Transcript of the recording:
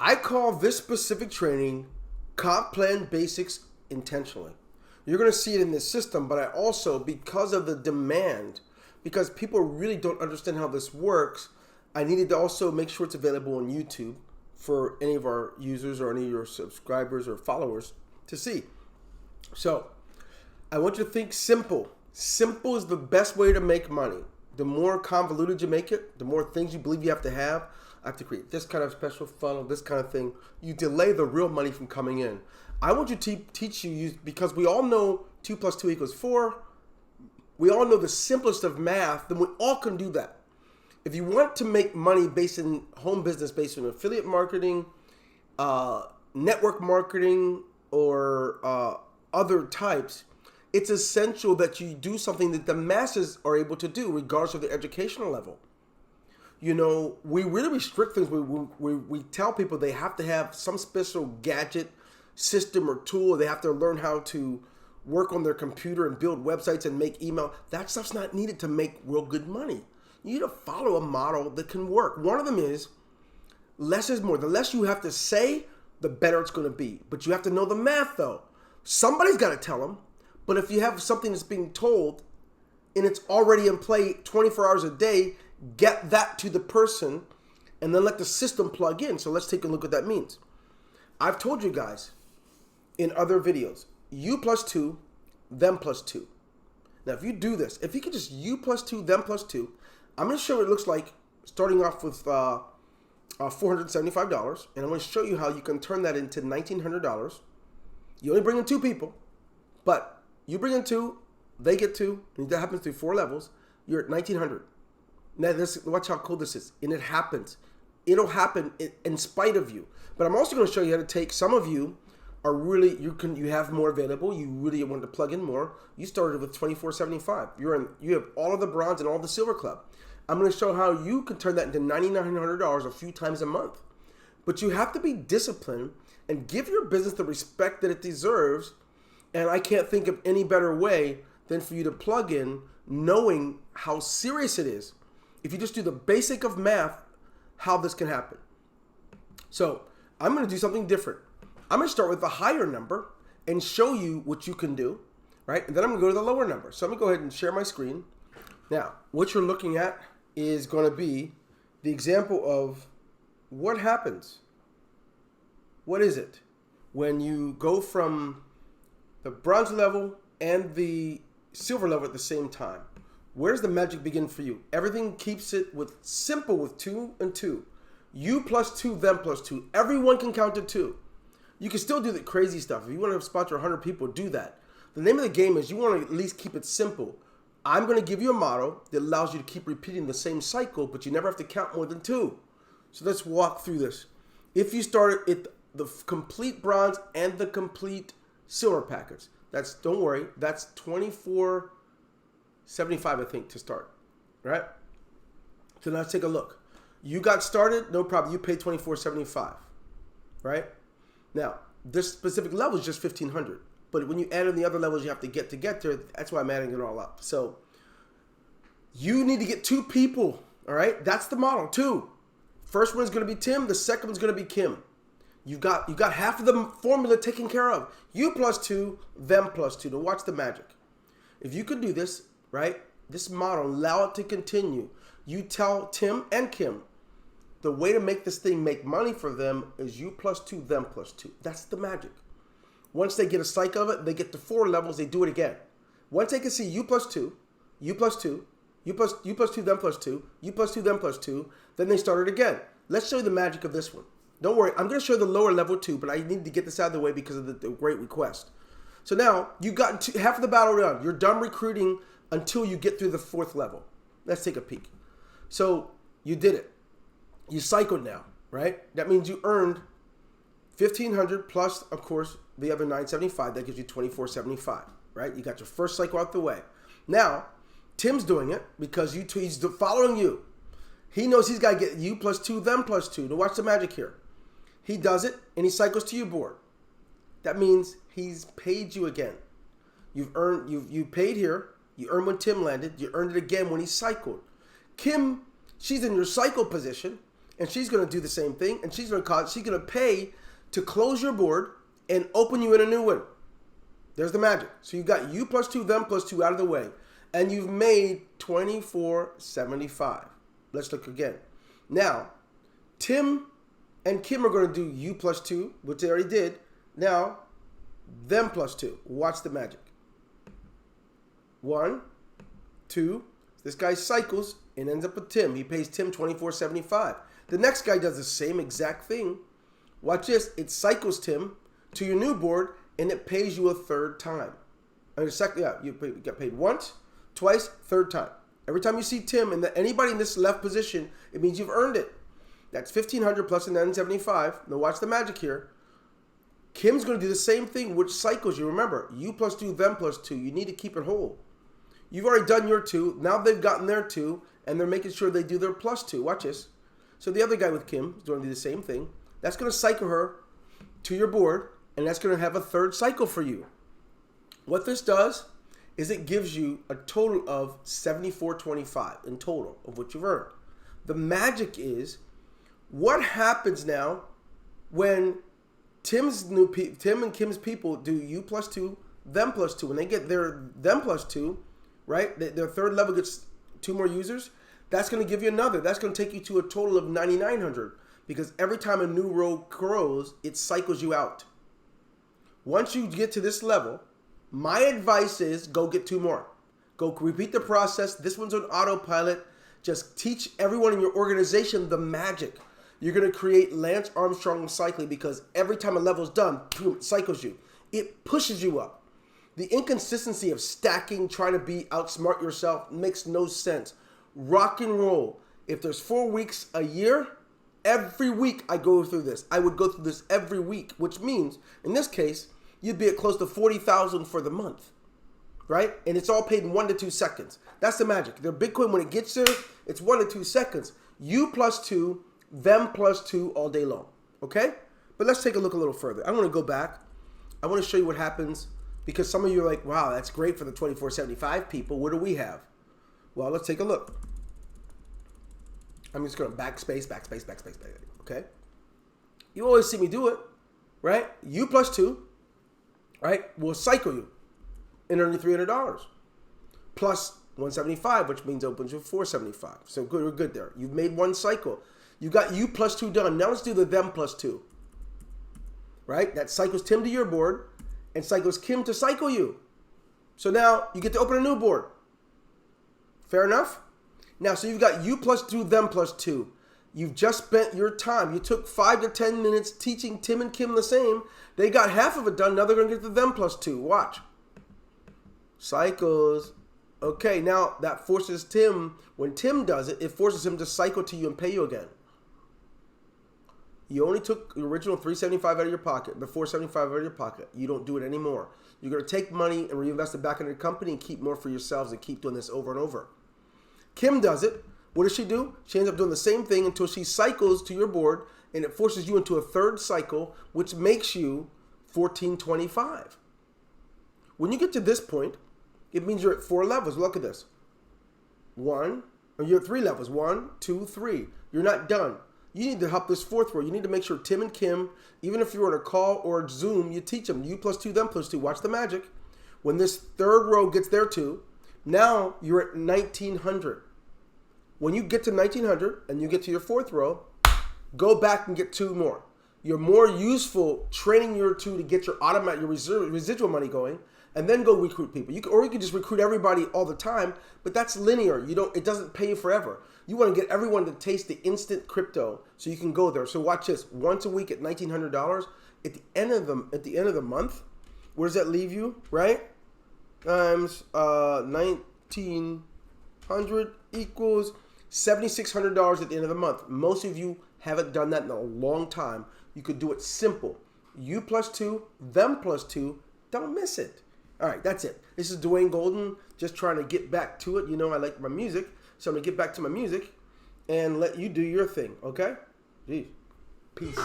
I call this specific training Comp Plan Basics intentionally. You're going to see it in this system, but I also, because of the demand, because people really don't understand how this works, I needed to also make sure it's available on YouTube for any of our users or any of your subscribers or followers to see. So I want you to think simple. Simple is the best way to make money. The more convoluted you make it, the more things you believe you have to have. I have to create this kind of special funnel, this kind of thing. You delay the real money from coming in. I want you to teach you, because we all know 2 plus 2 equals 4. We all know the simplest of math, then we all can do that. If you want to make money based in home business, based on affiliate marketing, network marketing, or other types, it's essential that you do something that the masses are able to do, regardless of their educational level. You know, we really restrict things. We tell people they have to have some special gadget, system, or tool. They have to learn how to work on their computer and build websites and make email. That stuff's not needed to make real good money. You need to follow a model that can work. One of them is less is more. The less you have to say, the better it's going to be. But you have to know the math, though. Somebody's got to tell them. But if you have something that's being told and it's already in play 24 hours a day, get that to the person and then let the system plug in. So let's take a look at what that means. I've told you guys in other videos, you plus 2, them plus 2. Now, if you do this, if you could just you plus 2, them plus 2, I'm going to show you what it looks like starting off with $475. And I'm going to show you how you can turn that into $1,900. You only bring in 2 people, but you bring in 2, they get 2, and that happens through 4 levels. You're at $1,900. Now, watch how cool this is. And it happens. It'll happen in spite of you. But I'm also going to show you how to take, some of you are really, you have more available. You really want to plug in more. You started with $24.75. You have all of the bronze and all the silver club. I'm going to show how you can turn that into $9,900 a few times a month. But you have to be disciplined and give your business the respect that it deserves. And I can't think of any better way than for you to plug in knowing how serious it is. If you just do the basic of math, how this can happen. So I'm going to do something different. I'm going to start with the higher number and show you what you can do, right? And then I'm going to go to the lower number. So I'm going to go ahead and share my screen. Now, what you're looking at is going to be the example of what happens. What is it when you go from the bronze level and the silver level at the same time? Where does the magic begin for you? Everything keeps it with simple with 2 and 2. You plus 2, them plus 2. Everyone can count to 2. You can still do the crazy stuff. If you want to sponsor 100 people, do that. The name of the game is you want to at least keep it simple. I'm going to give you a model that allows you to keep repeating the same cycle, but you never have to count more than 2. So let's walk through this. If you start at the complete bronze and the complete silver package, don't worry, that's $24.75, I think, to start, right? So now let's take a look. You got started, no problem. You paid $24.75, right? Now, this specific level is just $1,500. But when you add in the other levels you have to get there, that's why I'm adding it all up. So you need to get 2 people, all right? That's the model, 2. First one's going to be Tim. The second one's going to be Kim. You got half of the formula taken care of. You plus 2, them plus 2. Now watch the magic. If you can do this, right, this model, allow it to continue. You tell Tim and Kim, the way to make this thing make money for them is you plus 2, them plus 2. That's the magic. Once they get a cycle of it, they get to 4 levels, they do it again. Once they can see you plus 2, you plus 2, you plus 2, them plus 2, you plus 2, them plus 2, then they start it again. Let's show you the magic of this one. Don't worry, I'm going to show the lower level too, but I need to get this out of the way because of the great request. So now, you've gotten half of the battle done. You're done recruiting until you get through the 4th level. Let's take a peek. So, you did it. You cycled now, right? That means you earned $1,500 plus, of course, the other $975. That gives you $24.75, right? You got your first cycle out the way. Now, Tim's doing it because he's following you. He knows he's got to get you plus 2, them plus 2. Now watch the magic here. He does it, and he cycles to your board. That means he's paid you again. You paid here. You earned when Tim landed. You earned it again when he cycled. Kim, she's in your cycle position, and she's going to do the same thing, and she's going to pay to close your board and open you in a new one. There's the magic. So you got you plus 2, them plus 2 out of the way, and you've made $24.75. Let's look again. Now, Tim and Kim are going to do you plus 2, which they already did. Now, them plus 2. Watch the magic. 1, 2. This guy cycles and ends up with Tim. He pays Tim $24.75. The next guy does the same exact thing. Watch this. It cycles Tim to your new board, and it pays you a third time. You get paid once, twice, third time. Every time you see Tim and anybody in this left position, it means you've earned it. That's $1,500 plus the $975. Now watch the magic here. Kim's going to do the same thing, which cycles you. Remember, you plus 2, them plus 2. You need to keep it whole. You've already done your 2. Now they've gotten their 2, and they're making sure they do their plus 2. Watch this. So the other guy with Kim is going to do the same thing. That's going to cycle her to your board, and that's going to have a third cycle for you. What this does is it gives you a total of $74.25 in total of what you've earned. The magic is, what happens now when Tim and Kim's people do you plus 2, them plus 2. When they get their them plus 2, right? Their third level gets 2 more users. That's going to give you another. That's going to take you to a total of $9,900 because every time a new row grows, it cycles you out. Once you get to this level, my advice is go get 2 more. Go repeat the process. This one's on autopilot. Just teach everyone in your organization the magic. You're going to create Lance Armstrong cycling because every time a level's done, it cycles you. It pushes you up. The inconsistency of stacking, trying to outsmart yourself makes no sense. Rock and roll. If there's 4 weeks a year, every week I go through this. I would go through this every week, which means, in this case, you'd be at close to $40,000 for the month, right? And it's all paid in 1 to 2 seconds. That's the magic. The Bitcoin, when it gets there, it's 1 to 2 seconds. You plus 2, them plus 2 all day long, okay? But let's take a look a little further. I want to go back. I want to show you what happens because some of you are like, wow, that's great for the 24.75 people. What do we have? Well, let's take a look. I'm just going to backspace, okay? You always see me do it, right? You plus 2, right, will cycle you and earn you $300. Plus 175, which means opens you $475. So good, we're good there. You've made 1 cycle. You got you plus 2 done. Now let's do the them plus 2, right? That cycles Tim to your board and cycles Kim to cycle you. So now you get to open a new board. Fair enough? Now, so you've got you plus 2, them plus 2. You've just spent your time. You took 5 to 10 minutes teaching Tim and Kim the same. They got half of it done. Now they're going to get the them plus 2. Watch. Cycles. Okay, now that forces Tim, when Tim does it, it forces him to cycle to you and pay you again. You only took the original $375 out of your pocket, the $475 out of your pocket. You don't do it anymore. You're going to take money and reinvest it back into the company and keep more for yourselves and keep doing this over and over. Kim does it. What does she do? She ends up doing the same thing until she cycles to your board, and it forces you into a third cycle, which makes you $14.25. When you get to this point, it means you're at 4 levels. Look at this. You're at 3 levels. 1, 2, 3. You're not done. You need to help this 4th row. You need to make sure Tim and Kim, even if you're on a call or a Zoom, you teach them. You plus 2, them plus 2. Watch the magic. When this 3rd row gets there too, now you're at 1,900. When you get to 1,900 and you get to your 4th row, go back and get 2 more. You're more useful training your 2 to get your residual money going, and then go recruit people. You can just recruit everybody all the time, but that's linear. It doesn't pay you forever. You want to get everyone to taste the instant crypto so you can go there. So watch this. Once a week at $1,900, at the end of the month, where does that leave you, right? Times 1,900 equals $7,600 at the end of the month. Most of you haven't done that in a long time. You could do it simple. You plus 2, them plus 2. Don't miss it. All right, that's it. This is Dwayne Golden, just trying to get back to it. You know I like my music, so I'm going to get back to my music and let you do your thing, okay? Jeez. Peace.